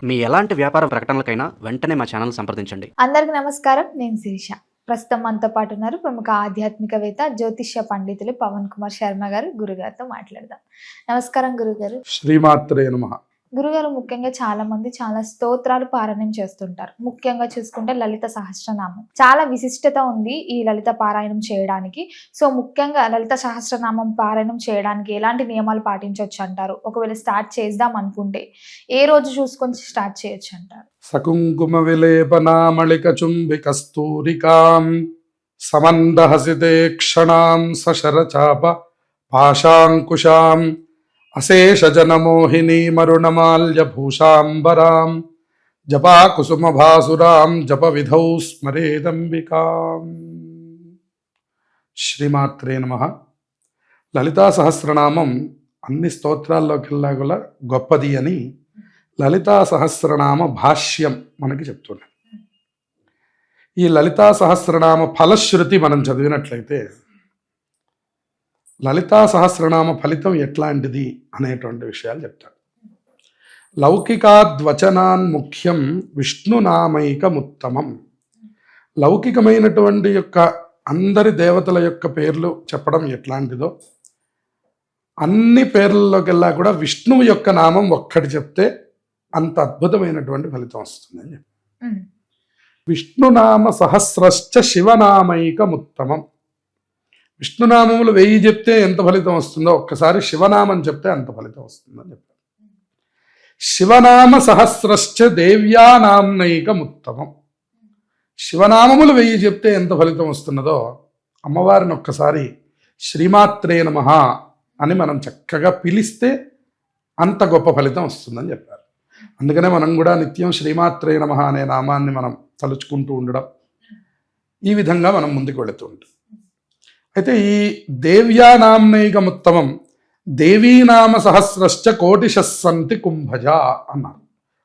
మీ ఎలాంటి వ్యాపార ప్రకటనలకైనా వెంటనే మా ఛానల్ సంప్రదించండి. అందరికి నమస్కారం. నేను శిరీష. ప్రస్తుతం మనతో పాటు ఉన్నారు ప్రముఖ ఆధ్యాత్మికవేత్త జ్యోతిష్య పండితులు పవన్ కుమార్ శర్మ గారు. గురుగారితో మాట్లాడదాం. నమస్కారం గురుగారు. శ్రీమాత్రే నమః. గురుగారు, ముఖ్యంగా చాలా మంది చాలా స్తోత్రాలు పారాయణం చేస్తుంటారు. ముఖ్యంగా చూసుకుంటే లలిత సహస్రనామం చాలా విశిష్టత ఉంది ఈ లలిత పారాయణం చేయడానికి. సో ముఖ్యంగా లలిత సహస్రనామం పారాయణం చేయడానికి ఎలాంటి నియమాలు పాటించవచ్చు అంటారు? ఒకవేళ స్టార్ట్ చేద్దాం అనుకుంటే ఏ రోజు చూసుకొని స్టార్ట్ చేయొచ్చు అంటారు? సకుంకుమ విలేపనామళిక చుంబి కస్తూరికాం సమందహసితే క్షణాం సశరచాప పాశాంకుశాం అశేషజనమోహినీ మరుణమాల్యభూషాంబరాం జపాకుసుమభాసురాం జపవిధౌ స్మరేదంబికాం. శ్రీమాత్రే నమః. లలితా సహస్రనామం అన్ని స్తోత్రాల్లోకెల్లా కూడా గొప్పది అని లలితా సహస్రనామ భాష్యం మనకి చెప్తున్నాడు. ఈ లలితా సహస్రనామ ఫలశ్రుతి మనం చదివినట్లయితే లలితా సహస్రనామ ఫలితం ఎట్లాంటిది అనేటువంటి విషయాలు చెప్తాడు. లౌకికాద్వచనాన్ ముఖ్యం విష్ణునామైకముత్తమం. లౌకికమైనటువంటి యొక్క అందరి దేవతల యొక్క పేర్లు చెప్పడం ఎట్లాంటిదో అన్ని పేర్లలోకెల్లా కూడా విష్ణువు యొక్క నామం ఒక్కటి చెప్తే అంత అద్భుతమైనటువంటి ఫలితం వస్తుందని చెప్పి విష్ణునామ సహస్రశ్చ శివనామైకముత్తమం. విష్ణునామములు 1000 చెప్తే ఎంత ఫలితం వస్తుందో ఒక్కసారి శివనామం చెప్తే అంత ఫలితం వస్తుందని చెప్పారు. శివనామ సహస్రశ్చ దేవ్యానామైకముత్తమం. శివనామములు 1000 చెప్తే ఎంత ఫలితం వస్తున్నదో అమ్మవారిని ఒక్కసారి శ్రీమాత్రే నమః అని మనం చక్కగా పిలిస్తే అంత గొప్ప ఫలితం వస్తుందని చెప్పారు. అందుకనే మనం కూడా నిత్యం శ్రీమాత్రే నమః అనే నామాన్ని మనం తలుచుకుంటూ ఉండడం, ఈ విధంగా మనం ముందుకు వెళుతూ ఉంటాం. అయితే ఈ దేవ్యానామైకముత్తమం దేవీనామ సహస్రశ్చ కోటిశస్సంతి కుంభజ అన్నారు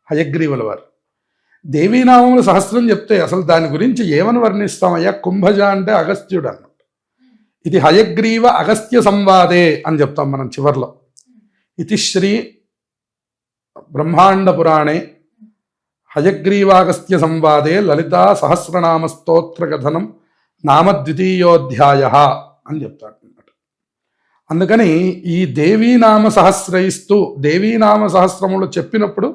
హయగ్రీవుల వారు. దేవీనామములు సహస్రం చెప్తే అసలు దాని గురించి ఏమని వర్ణిస్తామయ్యా? కుంభజ అంటే అగస్త్యుడు అన్నమాట. ఇది హయగ్రీవ అగస్త్య సంవాదే అని చెప్తాం మనం చివర్లో. ఇది శ్రీ బ్రహ్మాండ పురాణే హయగ్రీవాగస్త్య సంవాదే లలితా సహస్రనామ స్తోత్ర కథనం నామ ద్వితీయోధ్యాయ అని చెప్తాడు అన్నమాట. అందుకని ఈ దేవీనామ సహస్రయిస్తూ దేవీనామ సహస్రములు చెప్పినప్పుడు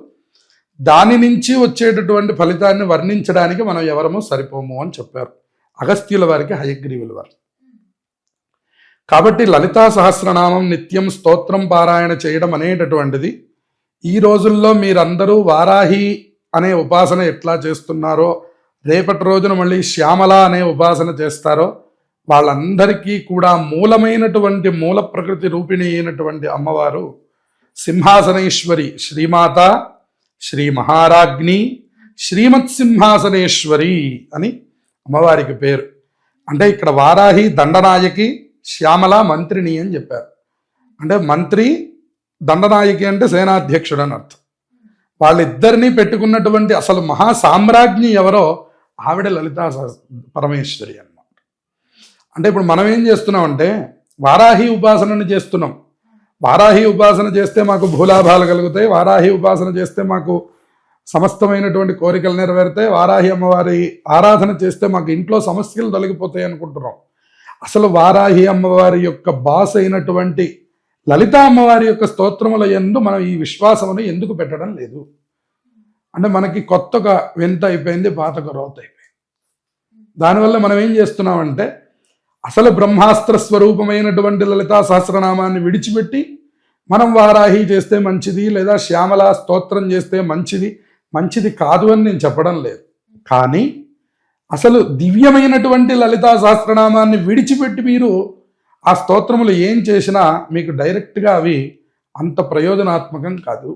దాని నుంచి వచ్చేటటువంటి ఫలితాన్ని వర్ణించడానికి మనం ఎవరము సరిపోము అని చెప్పారు అగస్త్యుల వారికి హయగ్రీవుల వారు. కాబట్టి లలితా సహస్రనామం నిత్యం స్తోత్రం పారాయణ చేయడం అనేటటువంటిది ఈ రోజుల్లో మీరందరూ వారాహి అనే ఉపాసన ఎట్లా చేస్తున్నారో, రేపటి రోజున మళ్ళీ శ్యామల అనే ఉపాసన చేస్తారో వాళ్ళందరికీ కూడా మూలమైనటువంటి మూల ప్రకృతి రూపిణి అయినటువంటి అమ్మవారు సింహాసనేశ్వరి శ్రీమాత, శ్రీ మహారాజ్ఞి, శ్రీమత్సింహాసనేశ్వరి అని అమ్మవారికి పేరు. అంటే ఇక్కడ వారాహి దండనాయకి, శ్యామల మంత్రిని అని చెప్పారు. అంటే మంత్రి, దండనాయకి అంటే సేనాధ్యక్షుడు అని అర్థం. వాళ్ళిద్దరినీ పెట్టుకున్నటువంటి అసలు మహాసామ్రాజ్ఞి ఎవరో ఆవిడ లలితా పరమేశ్వరి అన్నమాట. అంటే ఇప్పుడు మనం ఏం చేస్తున్నామంటే వారాహి ఉపాసనని చేస్తున్నాం. వారాహి ఉపాసన చేస్తే మాకు భూలాభాలు కలుగుతాయి, వారాహి ఉపాసన చేస్తే మాకు సమస్తమైనటువంటి కోరికలు నెరవేరుతాయి, వారాహి అమ్మవారి ఆరాధన చేస్తే మాకు ఇంట్లో సమస్యలు తొలగిపోతాయి అనుకుంటున్నాం. అసలు వారాహి అమ్మవారి యొక్క బాస్ అయినటువంటి లలితా అమ్మవారి యొక్క స్తోత్రముల యందు మనం ఈ విశ్వాసమును ఎందుకు పెట్టడం లేదు? అంటే మనకి కొత్తగా వింత అయిపోయింది, పాతగా రోత అయిపోయింది. దానివల్ల మనం ఏం చేస్తున్నామంటే అసలు బ్రహ్మాస్త్ర స్వరూపమైనటువంటి లలితా సహస్రనామాన్ని విడిచిపెట్టి మనం వారాహి చేస్తే మంచిది లేదా శ్యామల స్తోత్రం చేస్తే మంచిది కాదు అని నేను చెప్పడం లేదు. కానీ అసలు దివ్యమైనటువంటి లలితా సహస్రనామాన్ని విడిచిపెట్టి మీరు ఆ స్తోత్రములు ఏం చేసినా మీకు డైరెక్ట్గా అవి అంత ప్రయోజనాత్మకం కాదు.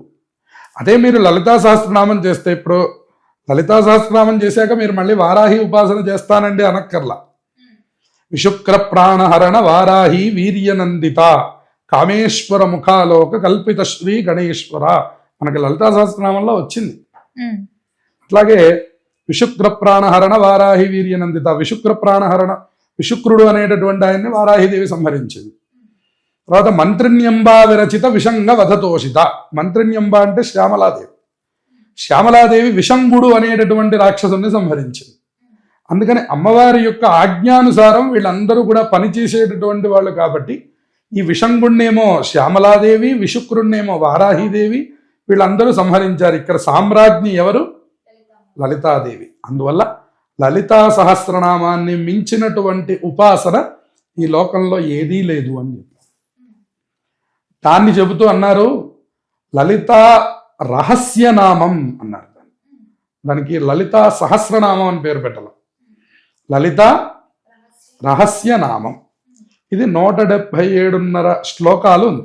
అదే మీరు లలితా సహస్రనామం చేస్తే, ఇప్పుడు లలితా సహస్రనామం చేశాక మీరు మళ్ళీ వారాహి ఉపాసన చేస్తానండి అనక్కర్లా. విశుక్ర ప్రాణహరణ వారాహి వీర్యనందిత కామేశ్వర ముఖాలోక కల్పిత శ్రీ గణేశ్వర మనకి లలితా సహస్రనామంలో వచ్చింది. అట్లాగే విశుక్ర ప్రాణహరణ వారాహి వీర్యనందిత, విశుక్ర ప్రాణహరణ విశుక్రుడు అనేటటువంటి ఆయన్ని వారాహిదేవి సంహరించింది. తర్వాత మంత్రిణ్యంబా విరచిత విషంగ వధతోషిత, మంత్రిణ్యంబ అంటే శ్యామలాదేవి, శ్యామలాదేవి విషంగుడు అనేటటువంటి రాక్షసుని సంహరించింది. అందుకని అమ్మవారి యొక్క ఆజ్ఞానుసారం వీళ్ళందరూ కూడా పనిచేసేటటువంటి వాళ్ళు కాబట్టి ఈ విషంగుణ్ణేమో శ్యామలాదేవి, విశుక్రుణ్ణేమో వారాహీదేవి వీళ్ళందరూ సంహరించారు. ఇక్కడ సామ్రాజ్ఞి ఎవరు? లలితాదేవి. అందువల్ల లలితా సహస్రనామాన్ని మించినటువంటి ఉపాసన ఈ లోకంలో ఏదీ లేదు అని చెప్పారు. దాన్ని చెబుతూ అన్నారు లలితా రహస్యనామం అన్నారు. దానికి లలితా సహస్రనామం అని పేరు పెట్టాల. లలిత రహస్యనామం. ఇది 177.5 శ్లోకాలు ఉంది.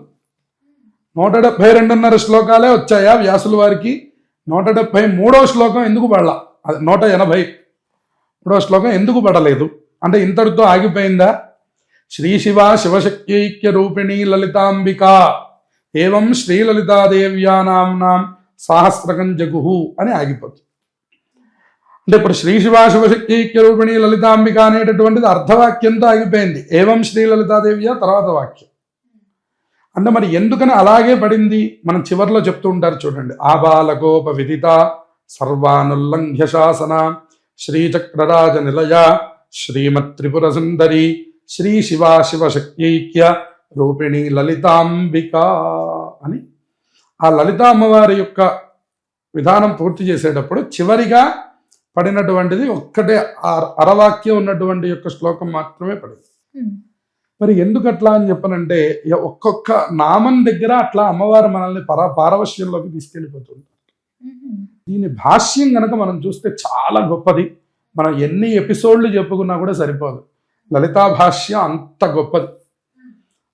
172.5 శ్లోకాలే వచ్చాయా వ్యాసుల వారికి. 173వ శ్లోకం ఎందుకు పడలా? అది 183వ శ్లోకం ఎందుకు పడలేదు అంటే ఇంతటితో ఆగిపోయిందా? శ్రీ శివ శివశక్త్యైక్య రూపిణి లలితాంబిక ఏవం శ్రీలలితాదేవ్యానాం సహస్రకం జగుహు అని ఆగిపోతుంది. అంటే ఇప్పుడు శ్రీ శివ శివశక్త్యైక్య రూపిణి లలితాంబిక అనేటటువంటిది అర్ధవాక్యంతో ఆగిపోయింది. ఏవం శ్రీలలితాదేవ్య తర్వాత వాక్యం. అంటే మరి ఎందుకని అలాగే పడింది? మనం చివర్లో చెప్తూ ఉంటారు చూడండి. ఆబాలకోప విదిత సర్వానుల్లంఘ్య శాసన శ్రీచక్రరాజ నిలయ శ్రీమత్ త్రిపుర సుందరి శ్రీ శివ శివశక్త్యైక్య రూపిణి లలితాంబిక అని ఆ లలితా అమ్మవారి యొక్క విధానం పూర్తి చేసేటప్పుడు చివరిగా పడినటువంటిది ఒక్కటే అరవాక్యం ఉన్నటువంటి యొక్క శ్లోకం మాత్రమే పడింది. మరి ఎందుకు అట్లా అని చెప్పనంటే ఒక్కొక్క నామం దగ్గర అట్లా అమ్మవారు మనల్ని పారవశ్యంలోకి తీసుకెళ్ళిపోతుంది. దీని భాష్యం గనక మనం చూస్తే చాలా గొప్పది. మనం ఎన్ని ఎపిసోడ్లు చెప్పుకున్నా కూడా సరిపోదు. లలితా భాష్యం అంత గొప్పది.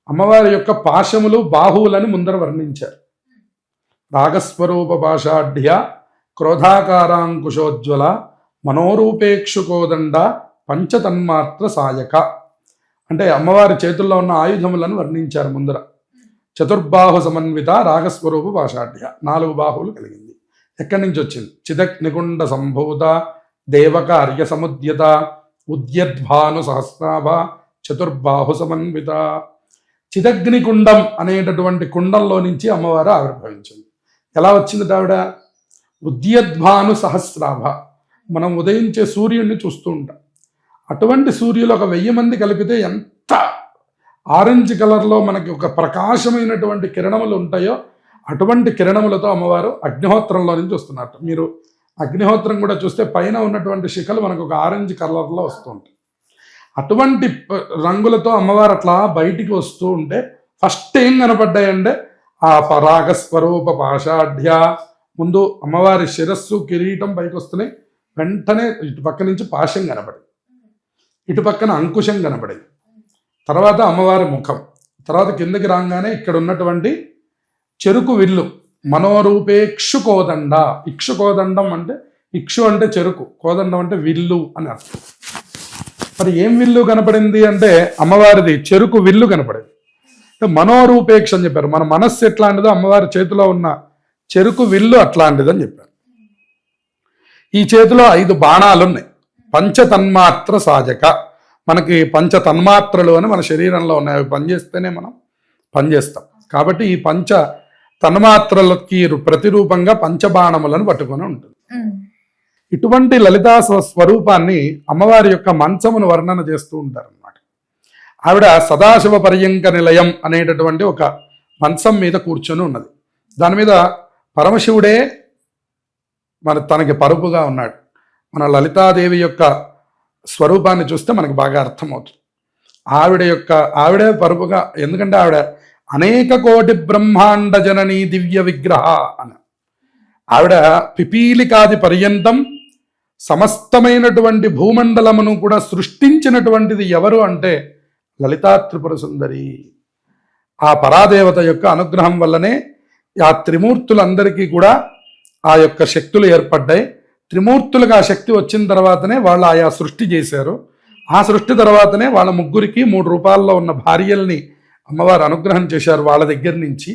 అమ్మవారి యొక్క పాశములు బాహువులని ముందర వర్ణించారు. రాగస్వరూప పాషాఢ్య క్రోధాకారాంకుశోజ్వల మనోరూపేక్షుకోదండ పంచతన్మాత్ర సాయక అంటే అమ్మవారి చేతుల్లో ఉన్న ఆయుధములను వర్ణించారు ముందర. చతుర్బాహు సమన్విత రాగస్వరూప పాషాఢ్య 4 బాహువులు కలిగింది. ఎక్కడి నుంచి వచ్చింది? చిదగ్నికుండ సంభూత దేవకార్య సముద్యత ఉద్యద్భాను సహస్రాభ చతుర్బాహు సమన్విత. చిదగ్నికుండం అనేటటువంటి కుండంలో నుంచి అమ్మవారు ఆవిర్భవించింది. ఎలా వచ్చింది ఆవిడ? ఉద్యద్భాను సహస్రాభ. మనం ఉదయించే సూర్యుడిని చూస్తూ ఉంటాం. అటువంటి సూర్యులు ఒక 1000 మంది కలిపితే ఎంత ఆరెంజ్ కలర్లో మనకి ఒక ప్రకాశమైనటువంటి కిరణములు ఉంటాయో అటువంటి కిరణములతో అమ్మవారు అగ్నిహోత్రంలో నుంచి వస్తున్నట్టు. మీరు అగ్నిహోత్రం కూడా చూస్తే పైన ఉన్నటువంటి శిఖలు మనకు ఒక ఆరెంజ్ కలర్లో వస్తూ ఉంటాయి. అటువంటి రంగులతో అమ్మవారు అట్లా బయటికి వస్తూ ఉంటే ఫస్ట్ ఏం కనపడ్డాయంటే ఆ పరాగస్వరూప పాషాఢ్య. ముందు అమ్మవారి శిరస్సు కిరీటం పైకి వస్తున్నాయి. వెంటనే ఇటు పక్క నుంచి పాశం కనపడింది, ఇటు పక్కన అంకుశం కనపడేది. తర్వాత అమ్మవారి ముఖం. తర్వాత కిందకి రాగానే ఇక్కడ ఉన్నటువంటి చెరుకు విల్లు మనోరూపేక్షు కోదండ. ఇక్షుకోదండం అంటే ఇక్షు అంటే చెరుకు, కోదండం అంటే విల్లు అని అర్థం. మరి ఏం విల్లు కనపడింది అంటే అమ్మవారిది చెరుకు విల్లు కనపడేది. మనోరూపేక్ష అని చెప్పారు. మన మనస్సు ఎట్లాంటిదో అమ్మవారి చేతిలో ఉన్న చెరుకు విల్లు అట్లాంటిదని చెప్పారు. ఈ చేతిలో 5 బాణాలు ఉన్నాయి. పంచతన్మాత్ర సాజక. మనకి పంచతన్మాత్రలు అని మన శరీరంలో ఉన్నాయి. అవి పనిచేస్తేనే మనం పనిచేస్తాం. కాబట్టి ఈ పంచ తన్మాత్రలకి ప్రతిరూపంగా పంచబాణములను పట్టుకొని ఉంటుంది. ఇటువంటి లలితా స్వరూపాన్ని అమ్మవారి యొక్క మంచమును వర్ణన చేస్తూ ఉంటారు అన్నమాట. ఆవిడ సదాశివ పర్యంక నిలయం అనేటటువంటి ఒక మంచం మీద కూర్చొని ఉన్నది. దాని మీద పరమశివుడే తనకి పరుపుగా ఉన్నాడు. మన లలితాదేవి యొక్క స్వరూపాన్ని చూస్తే మనకు బాగా అర్థమవుతుంది. ఆవిడే పరుపుగా, ఎందుకంటే ఆవిడ అనేక కోటి బ్రహ్మాండ జననీ దివ్య విగ్రహ అని. ఆవిడ పిపీలికాది పర్యంతం సమస్తమైనటువంటి భూమండలమును కూడా సృష్టించినటువంటిది ఎవరు అంటే లలితా త్రిపుర సుందరి. ఆ పరాదేవత యొక్క అనుగ్రహం వల్లనే ఆ త్రిమూర్తులందరికీ కూడా ఆ యొక్క శక్తులు ఏర్పడ్డాయి. త్రిమూర్తులుగా ఆ శక్తి వచ్చిన తర్వాతనే వాళ్ళు ఆయా సృష్టి చేశారు. ఆ సృష్టి తర్వాతనే వాళ్ళ ముగ్గురికి 3 రూపాల్లో ఉన్న భార్యల్ని అమ్మవారు అనుగ్రహం చేశారు వాళ్ళ దగ్గర నుంచి.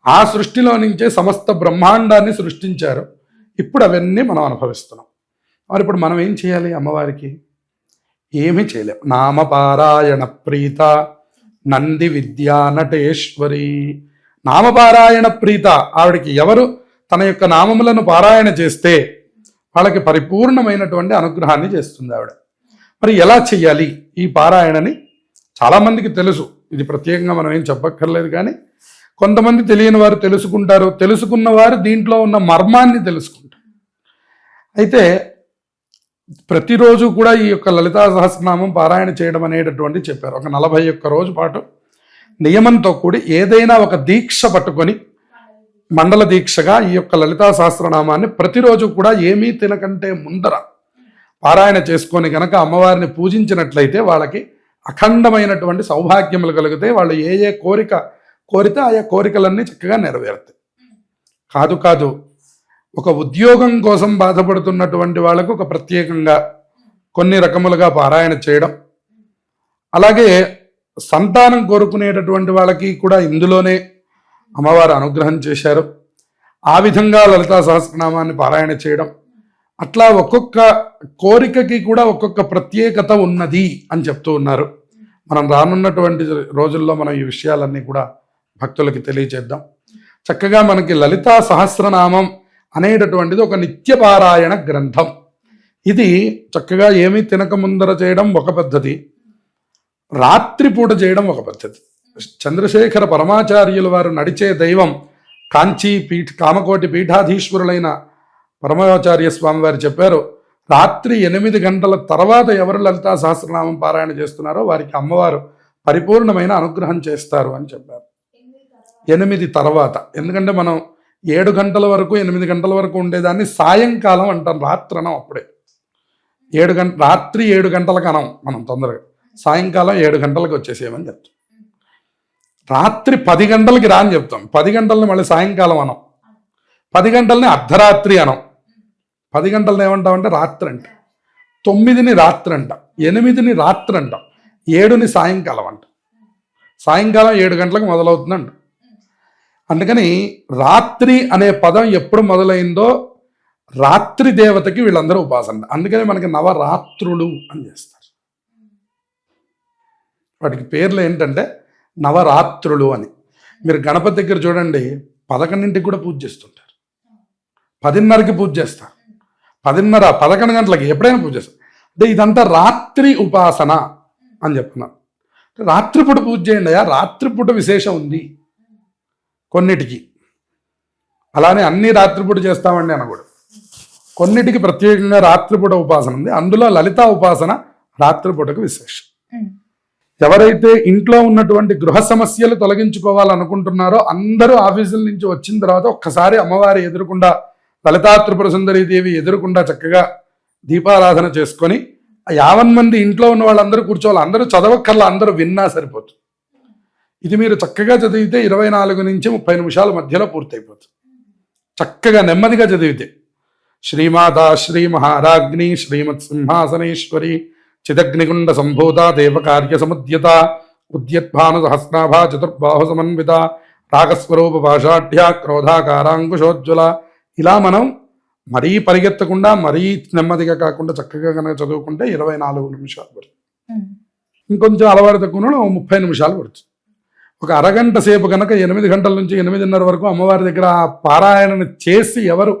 ఆ సృష్టిలో నుంచే సమస్త బ్రహ్మాండాన్ని సృష్టించారు. ఇప్పుడు అవన్నీ మనం అనుభవిస్తున్నాం. మరి ఇప్పుడు మనం ఏం చేయాలి? అమ్మవారికి ఏమీ చేయలేం. నామపారాయణ ప్రీత నంది విద్యా నటేశ్వరి. నామపారాయణ ప్రీత. ఆవిడికి ఎవరు తన యొక్క నామములను పారాయణ చేస్తే వాళ్ళకి పరిపూర్ణమైనటువంటి అనుగ్రహాన్ని చేస్తుంది ఆవిడ. మరి ఎలా చెయ్యాలి ఈ పారాయణని? చాలామందికి తెలుసు, ఇది ప్రత్యేకంగా మనం ఏం చెప్పక్కర్లేదు. కానీ కొంతమంది తెలియని వారు తెలుసుకుంటారు, తెలుసుకున్న వారు దీంట్లో ఉన్న మర్మాన్ని తెలుసుకుంటారు. అయితే ప్రతిరోజు కూడా ఈ యొక్క లలితా సహస్రనామం పారాయణ చేయడం అనేటటువంటి చెప్పారు. ఒక 41 రోజు పాటు నియమంతో కూడి ఏదైనా ఒక దీక్ష పట్టుకొని మండల దీక్షగా ఈ యొక్క లలితా సహస్రనామాన్ని ప్రతిరోజు కూడా ఏమీ తినకంటే ముందర పారాయణ చేసుకొని కనుక అమ్మవారిని పూజించినట్లయితే వాళ్ళకి అఖండమైనటువంటి సౌభాగ్యములు కలుగుతాయి. వాళ్ళు ఏ ఏ కోరిక కోరితే ఆయా కోరికలన్నీ చక్కగా నెరవేరుతాయి. కాదు ఒక ఉద్యోగం కోసం బాధపడుతున్నటువంటి వాళ్ళకు ఒక ప్రత్యేకంగా కొన్ని రకములుగా పారాయణ చేయడం, అలాగే సంతానం కోరుకునేటటువంటి వాళ్ళకి కూడా ఇందులోనే అమ్మవారు అనుగ్రహం చేశారు. ఆ విధంగా లలితా సహస్రనామాన్ని పారాయణ చేయడం, అట్లా ఒక్కొక్క కోరికకి కూడా ఒక్కొక్క ప్రత్యేకత ఉన్నది అని చెప్తూ ఉన్నారు. మనం రానున్నటువంటి రోజుల్లో మనం ఈ విషయాలన్నీ కూడా భక్తులకి తెలియజేద్దాం. చక్కగా మనకి లలితా సహస్రనామం అనేటటువంటిది ఒక నిత్యపారాయణ గ్రంథం. ఇది చక్కగా ఏమీ తినక ముందర చేయడం ఒక పద్ధతి, రాత్రిపూట చేయడం ఒక పద్ధతి. చంద్రశేఖర పరమాచార్యుల వారు నడిచే దైవం కామకోటి పీఠాధీశ్వరులైన పరమాచార్య స్వామి వారు చెప్పారు, రాత్రి 8 గంటల తర్వాత ఎవరు లలితా సహస్రనామం పారాయణ చేస్తున్నారో వారికి అమ్మవారు పరిపూర్ణమైన అనుగ్రహం చేస్తారు అని చెప్పారు. 8 తర్వాత, ఎందుకంటే మనం 7 గంటల వరకు 8 గంటల వరకు ఉండేదాన్ని సాయంకాలం అంటాం, రాత్రనం. అప్పుడే రాత్రి 7 గంటలకు అనం మనం తొందరగా, సాయంకాలం 7 గంటలకు వచ్చేసేయమని చెప్తాం. రాత్రి 10 గంటలకి రా అని చెప్తాం. 10 గంటలని మళ్ళీ సాయంకాలం అనం, 10 గంటలని అర్ధరాత్రి అనం. 10 గంటలను ఏమంటామంటే రాత్రి అంట, 9ని రాత్రి అంట, 8ని రాత్రి అంట, 7ని సాయంకాలం అంట. సాయంకాలం 7 గంటలకు మొదలవుతుందంట. అందుకని రాత్రి అనే పదం ఎప్పుడు మొదలైందో రాత్రి దేవతకి వీళ్ళందరూ ఉపాసన. అందుకని మనకి నవరాత్రులు అని చేస్తారు. వాటికి పేర్లు ఏంటంటే నవరాత్రులు అని. మీరు గణపతి దగ్గర చూడండి, 11ంటికి కూడా పూజ చేస్తుంటారు, 10:30కి పూజ చేస్తారు, 10:30, 11 గంటలకి ఎప్పుడైనా పూజ చేస్తారు. అంటే ఇదంతా రాత్రి ఉపాసన అని చెప్తున్నాను. రాత్రిపూట పూజ చేయండి అయ్యా, రాత్రిపూట విశేషం ఉంది కొన్నిటికి. అలానే అన్ని రాత్రిపూట చేస్తామండి అనకూడదు. కొన్నిటికి ప్రత్యేకంగా రాత్రిపూట ఉపాసన ఉంది. అందులో లలితా ఉపాసన రాత్రిపూటకు విశేషం. ఎవరైతే ఇంట్లో ఉన్నటువంటి గృహ సమస్యలు తొలగించుకోవాలనుకుంటున్నారో అందరూ ఆఫీసుల నుంచి వచ్చిన తర్వాత ఒక్కసారి అమ్మవారి ఎదురుకుండా, లలితా త్రిపుర సుందరీ దేవి ఎదురుకుండా చక్కగా దీపారాధన చేసుకొని 50 మంది ఇంట్లో ఉన్న వాళ్ళందరూ కూర్చోవాలి. అందరూ చదవక్కర్లా, అందరూ విన్నా సరిపోతుంది. ఇది మీరు చక్కగా చదివితే 24 నుంచి 30 నిమిషాల మధ్యలో పూర్తయిపోతుంది. చక్కగా నెమ్మదిగా చదివితే శ్రీమాతా శ్రీ మహారాజ్ఞి శ్రీమత్ సింహాసనేశ్వరి చిదగ్నిగుండ సంభూత దేవకార్య సముద్యత ఉద్యద్భాను సహస్రాభా చతుర్బాహు సమన్విత రాగస్వరూప భాషాఢ్య క్రోధాకారాంకుశోజ్వల. ఇలా మనం మరీ పరిగెత్తకుండా మరీ నెమ్మదిగా కాకుండా చక్కగా కనుక చదువుకుంటే 24 నిమిషాలు పడుతుంది. ఇంకొంచెం అలవాటు తక్కువ 30 నిమిషాలు పడుతుంది. ఒక అరగంట సేపు కనుక 8 గంటల నుంచి 8:30 వరకు అమ్మవారి దగ్గర పారాయణను చేసి ఎవరు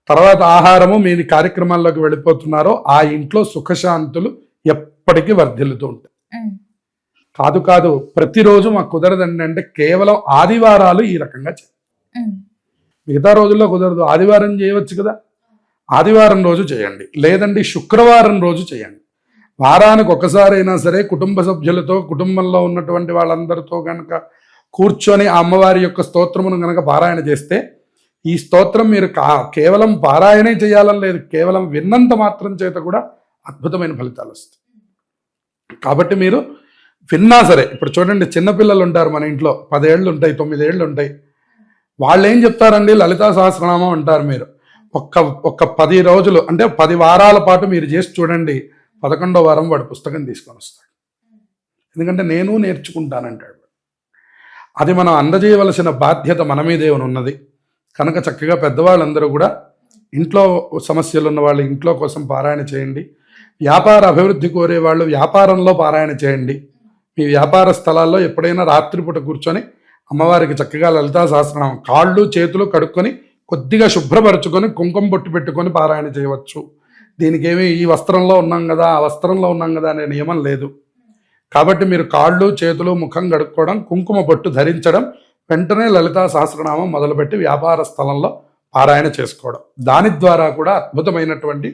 తర్వాత ఆహారము మీ కార్యక్రమాల్లోకి వెళ్ళిపోతున్నారో ఆ ఇంట్లో సుఖశాంతులు ఎప్పటికీ వర్ధిల్లుతూ ఉంటాయి. కాదు ప్రతిరోజు మాకు కుదరదండి అంటే కేవలం ఆదివారాలు ఈ రకంగా చేయండి. మిగతా రోజుల్లో కుదరదు, ఆదివారం చేయవచ్చు కదా, ఆదివారం రోజు చేయండి. లేదండి శుక్రవారం రోజు చేయండి. వారానికి ఒకసారైనా సరే కుటుంబ సభ్యులతో, కుటుంబంలో ఉన్నటువంటి వాళ్ళందరితో కనుక కూర్చొని ఆ అమ్మవారి యొక్క స్తోత్రమును కనుక పారాయణ చేస్తే, ఈ స్తోత్రం మీరు కేవలం పారాయణే చేయాలని లేదు, కేవలం విన్నంత మాత్రం చేత కూడా అద్భుతమైన ఫలితాలు వస్తాయి. కాబట్టి మీరు విన్నా సరే, ఇప్పుడు చూడండి చిన్నపిల్లలు ఉంటారు మన ఇంట్లో, 10 ఏళ్ళు ఉంటాయి, 9 ఏళ్ళు ఉంటాయి. వాళ్ళు ఏం చెప్తారండి, లలితా సహస్రనామం అంటారు. మీరు ఒక్క 10 రోజులు అంటే 10 వారాల పాటు మీరు చేసి చూడండి, 11వ వారం వాడు పుస్తకం తీసుకొని వస్తాడు. ఎందుకంటే నేను నేర్చుకుంటానంటాడు. అది మనం అందజేయవలసిన బాధ్యత మన మీదే ఉన్నది కనుక చక్కగా పెద్దవాళ్ళందరూ కూడా ఇంట్లో సమస్యలు ఉన్న వాళ్ళు ఇంట్లో కోసం పారాయణ చేయండి. వ్యాపార అభివృద్ధి కోరే వాళ్ళు వ్యాపారంలో పారాయణ చేయండి. మీ వ్యాపార స్థలాల్లో ఎప్పుడైనా రాత్రిపూట కూర్చొని అమ్మవారికి చక్కగా లలితా సహస్రనామం కాళ్ళు చేతులు కడుక్కొని కొద్దిగా శుభ్రపరచుకొని కుంకుమ బొట్టు పెట్టుకొని పారాయణ చేయవచ్చు. దీనికి ఏమి ఈ వస్త్రంలో ఉన్నాం కదా ఆ వస్త్రంలో ఉన్నాం కదా అనే నియమం లేదు. కాబట్టి మీరు కాళ్ళు చేతులు ముఖం కడుక్కోవడం, కుంకుమ బొట్టు ధరించడం, వెంటనే లలితా సహస్రనామం మొదలుపెట్టి వ్యాపార స్థలంలో పారాయణ చేసుకోవడం, దాని ద్వారా కూడా అద్భుతమైనటువంటి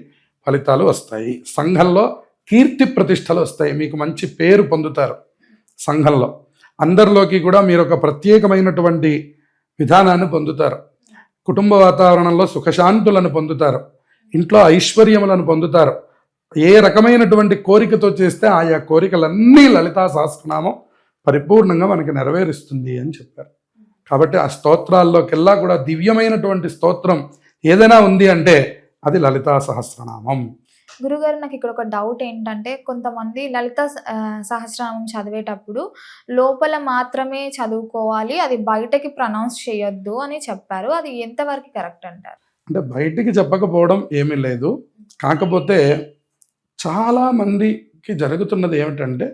ఫలితాలు వస్తాయి. సంఘంలో కీర్తి ప్రతిష్టలు వస్తాయి, మీకు మంచి పేరు పొందుతారు. సంఘంలో అందరిలోకి కూడా మీరు ఒక ప్రత్యేకమైనటువంటి విధానాన్ని పొందుతారు. కుటుంబ వాతావరణంలో సుఖశాంతులను పొందుతారు, ఇంట్లో ఐశ్వర్యములను పొందుతారు. ఏ రకమైనటువంటి కోరికతో చేస్తే ఆయా కోరికలన్నీ లలితా సహస్రనామం పరిపూర్ణంగా మనకి నెరవేరుస్తుంది అని చెప్పారు. కాబట్టి ఆ స్తోత్రాల్లోకెల్లా కూడా దివ్యమైనటువంటి స్తోత్రం ఏదైనా ఉంది అంటే అది లలితా సహస్రనామం. గురుగారు, నాకు ఇక్కడ ఒక డౌట్ ఏంటంటే, కొంతమంది లలిత సహస్రనామం చదివేటప్పుడు లోపల మాత్రమే చదువుకోవాలి, అది బయటకి ప్రొనౌన్స్ చేయొద్దు అని చెప్పారు. అది ఎంతవరకు కరెక్ట్ అంటారు? అంటే బయటికి చెప్పకపోవడం ఏమీ లేదు. కాకపోతే చాలా మందికి జరుగుతున్నది ఏమిటంటే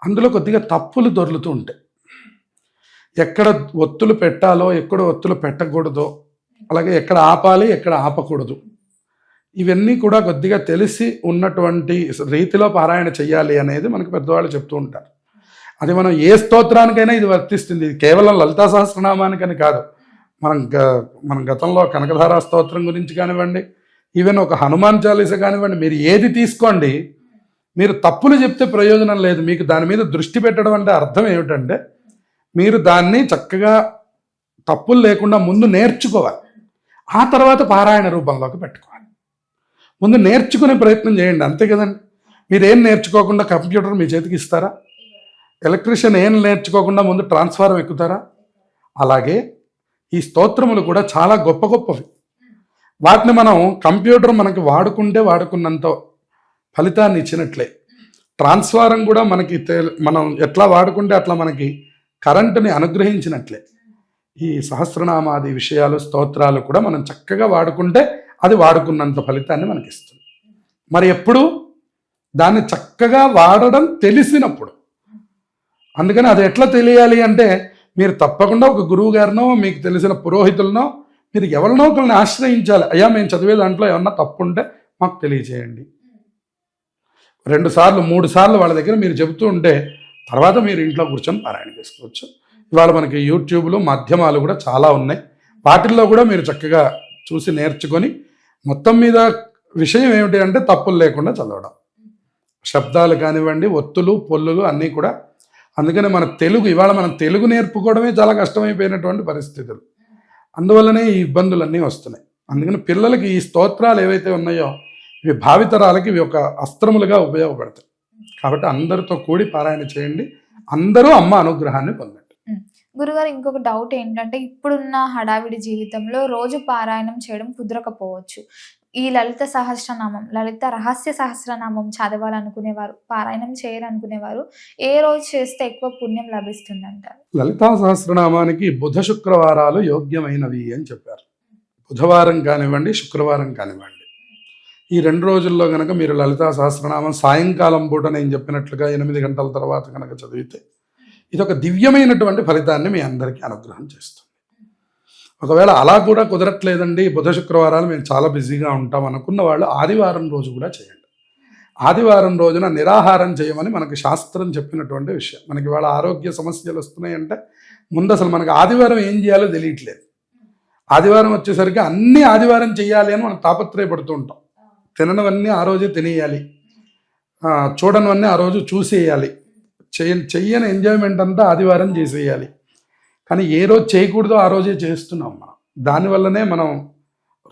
అందులో కొద్దిగా తప్పులు దొర్లుతూ ఉంటాయి. ఎక్కడ ఒత్తులు పెట్టాలో ఎక్కడ ఒత్తులు పెట్టకూడదో, అలాగే ఎక్కడ ఆపాలి ఎక్కడ ఆపకూడదు, ఇవన్నీ కూడా కొద్దిగా తెలిసి ఉన్నటువంటి రీతిలో పారాయణ చెయ్యాలి అనేది మనకు పెద్దవాళ్ళు చెప్తూ ఉంటారు. అది మనం ఏ స్తోత్రానికైనా ఇది వర్తిస్తుంది. ఇది కేవలం లలితా సహస్రనామానికని కాదు. మనం గతంలో కనకధారా స్తోత్రం గురించి కానివ్వండి, ఈవెన్ ఒక హనుమాన్ చాలీస కానివ్వండి, మీరు ఏది తీసుకోండి, మీరు తప్పులు చెప్తే ప్రయోజనం లేదు. మీకు దాని మీద దృష్టి పెట్టడం అంటే అర్థం ఏమిటంటే మీరు దాన్ని చక్కగా తప్పులు లేకుండా ముందు నేర్చుకోవాలి, ఆ తర్వాత పారాయణ రూపంలోకి పెట్టుకోవాలి. ముందు నేర్చుకునే ప్రయత్నం చేయండి, అంతే కదండి. మీరేం నేర్చుకోకుండా కంప్యూటర్ మీ చేతికి ఇస్తారా? ఎలక్ట్రీషియన్ ఏం నేర్చుకోకుండా ముందు ట్రాన్స్ఫార్మర్ ఎక్కుతారా? అలాగే ఈ స్తోత్రములు కూడా చాలా గొప్ప గొప్పవి. వాటిని మనం కంప్యూటర్ మనకి వాడుకుంటే వాడుకున్నంత ఫలితాన్ని ఇచ్చినట్లే, ట్రాన్స్ఫారం కూడా మనకి మనం ఎట్లా వాడుకుంటే అట్లా మనకి కరెంటుని అనుగ్రహించినట్లే. ఈ సహస్రనామాది విషయాలు స్తోత్రాలు కూడా మనం చక్కగా వాడుకుంటే అది వాడుకున్నంత ఫలితాన్ని మనకి ఇస్తుంది. మరి ఎప్పుడు? దాన్ని చక్కగా వాడడం తెలిసినప్పుడు. అందుకని అది ఎట్లా తెలియాలి అంటే మీరు తప్పకుండా ఒక గురువు గారినో మీకు తెలిసిన పురోహితులనో మీరు ఎవరినో ఒకరిని ఆశ్రయించాలి. అయ్యా మేము చదివే దాంట్లో ఏమన్నా తప్పు ఉంటే మాకు తెలియజేయండి. 2 సార్లు 3 సార్లు వాళ్ళ దగ్గర మీరు చెబుతూ ఉంటే తర్వాత మీరు ఇంట్లో కూర్చొని పారాయణ చేసుకోవచ్చు. ఇవాళ మనకి యూట్యూబ్లు మాధ్యమాలు కూడా చాలా ఉన్నాయి, వాటిల్లో కూడా మీరు చక్కగా చూసి నేర్చుకొని మొత్తం మీద విషయం ఏమిటి అంటే తప్పులు లేకుండా చదవడం, శబ్దాలు కానివ్వండి, ఒత్తులు పొల్లులు అన్నీ కూడా. అందుకని మన తెలుగు ఇవాళ మనం తెలుగు నేర్పుకోవడమే చాలా కష్టమైపోయినటువంటి పరిస్థితులు, అందువల్లనే ఈ ఇబ్బందులన్నీ వస్తున్నాయి. అందుకని పిల్లలకి ఈ స్తోత్రాలు ఏవైతే ఉన్నాయో ఇవి భావితరాలకి ఇవి ఒక అస్త్రములుగా ఉపయోగపడతాయి. కాబట్టి అందరితో కూడి పారాయణ చేయండి, అందరూ అమ్మ అనుగ్రహాన్ని పొందండి. గురుగారు, ఇంకొక డౌట్ ఏంటంటే, ఇప్పుడున్న హడావిడి జీవితంలో రోజు పారాయణం చేయడం కుదరకపోవచ్చు. ఈ లలిత సహస్రనామం, లలిత రహస్య సహస్రనామం చదవాలనుకునేవారు, పారాయణం చేయాలనుకునేవారు ఏ రోజు చేస్తే ఎక్కువ పుణ్యం లభిస్తుందంటారు? లలితా సహస్రనామానికి బుధ శుక్రవారాలు యోగ్యమైనవి అని చెప్పారు. బుధవారం కానివ్వండి, శుక్రవారం కానివ్వండి, ఈ 2 రోజుల్లో కనుక మీరు లలితా సహస్రనామం సాయంకాలం పూట నేను చెప్పినట్లుగా 8 గంటల తర్వాత కనుక చదివితే ఇది ఒక దివ్యమైనటువంటి ఫలితాన్ని మీ అందరికీ అనుగ్రహం చేస్తుంది. ఒకవేళ అలా కూడా కుదరట్లేదండి, బుధ శుక్రవారాలు మేము చాలా బిజీగా ఉంటాం అనుకున్న వాళ్ళు ఆదివారం రోజు కూడా చేయండి. ఆదివారం రోజున నిరాహారం చేయమని మనకి శాస్త్రం చెప్పినటువంటి విషయం. మనకి వాళ్ళ ఆరోగ్య సమస్యలు వస్తున్నాయంటే ముందు అసలు మనకి ఆదివారం ఏం చేయాలో తెలియట్లేదు. ఆదివారం వచ్చేసరికి అన్నీ ఆదివారం చేయాలి అని మనం తాపత్రయపడుతూ ఉంటాం. తిననివన్నీ ఆ రోజే తినేయాలి, చూడనివన్నీ ఆ రోజు చూసేయాలి, చెయ్యని ఎంజాయ్మెంట్ అంతా ఆదివారం చేసేయాలి. కానీ ఏ రోజు చేయకూడదో ఆ రోజే చేస్తున్నాం మనం. దానివల్లనే మనం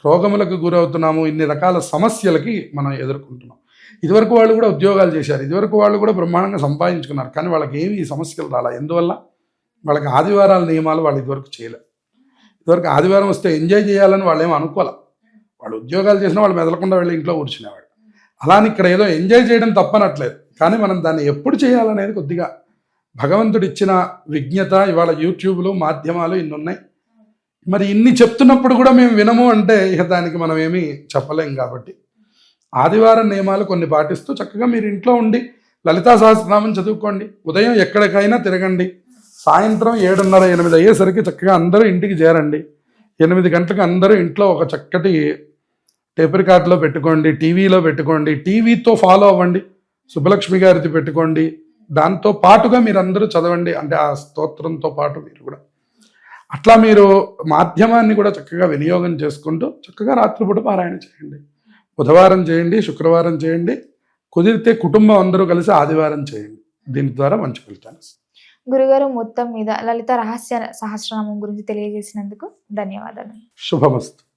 రోగములకు గురవుతున్నాము, ఇన్ని రకాల సమస్యలకి మనం ఎదుర్కొంటున్నాం. ఇదివరకు వాళ్ళు కూడా ఉద్యోగాలు చేశారు, ఇదివరకు వాళ్ళు కూడా బ్రహ్మాండంగా సంపాదించుకున్నారు, కానీ వాళ్ళకి ఏమి ఈ సమస్యలు రాలా. ఎందువల్ల? వాళ్ళకి ఆదివారాల నియమాలు వాళ్ళు ఇదివరకు చేయలేరు. ఇదివరకు ఆదివారం వస్తే ఎంజాయ్ చేయాలని వాళ్ళు ఏమో అనుకోలే. వాళ్ళు ఉద్యోగాలు చేసినా వాళ్ళు మెదలకుండా వెళ్ళి ఇంట్లో కూర్చునేవాడు. అలాని ఇక్కడ ఏదో ఎంజాయ్ చేయడం తప్పనట్లేదు, కానీ మనం దాన్ని ఎప్పుడు చేయాలనేది కొద్దిగా భగవంతుడు ఇచ్చిన విజ్ఞత. ఇవాళ యూట్యూబ్లు మాధ్యమాలు ఇన్ని ఉన్నాయి, మరి ఇన్ని చెప్తున్నప్పుడు కూడా మేము వినము అంటే ఇక దానికి మనం ఏమీ చెప్పలేం. కాబట్టి ఆదివారం నియమాలు కొన్ని పాటిస్తూ చక్కగా మీరు ఇంట్లో ఉండి లలితా సహస్రనామం చదువుకోండి. ఉదయం ఎక్కడికైనా తిరగండి, సాయంత్రం 7:30, 8 అయ్యేసరికి చక్కగా అందరూ ఇంటికి చేరండి. 8 గంటలకు అందరూ ఇంట్లో ఒక చక్కటి టేప్ రికార్డులో పెట్టుకోండి, టీవీలో పెట్టుకోండి, టీవీతో ఫాలో అవ్వండి, సుబ్బలక్ష్మి గారిది పెట్టుకోండి, దాంతో పాటుగా మీరు అందరూ చదవండి. అంటే ఆ స్తోత్రంతో పాటు మీరు కూడా అట్లా మీరు మాధ్యమాన్ని కూడా చక్కగా వినియోగం చేసుకుంటూ చక్కగా రాత్రిపూట పారాయణ చేయండి. బుధవారం చేయండి, శుక్రవారం చేయండి, కుదిరితే కుటుంబం అందరూ కలిసి ఆదివారం చేయండి. దీని ద్వారా మంచి ఫలితాలు వస్తాయి. గురుగారు మొత్తం మీద లలిత రహస్య సహస్రనామం గురించి తెలియజేసినందుకు ధన్యవాదాలు. శుభమస్తు.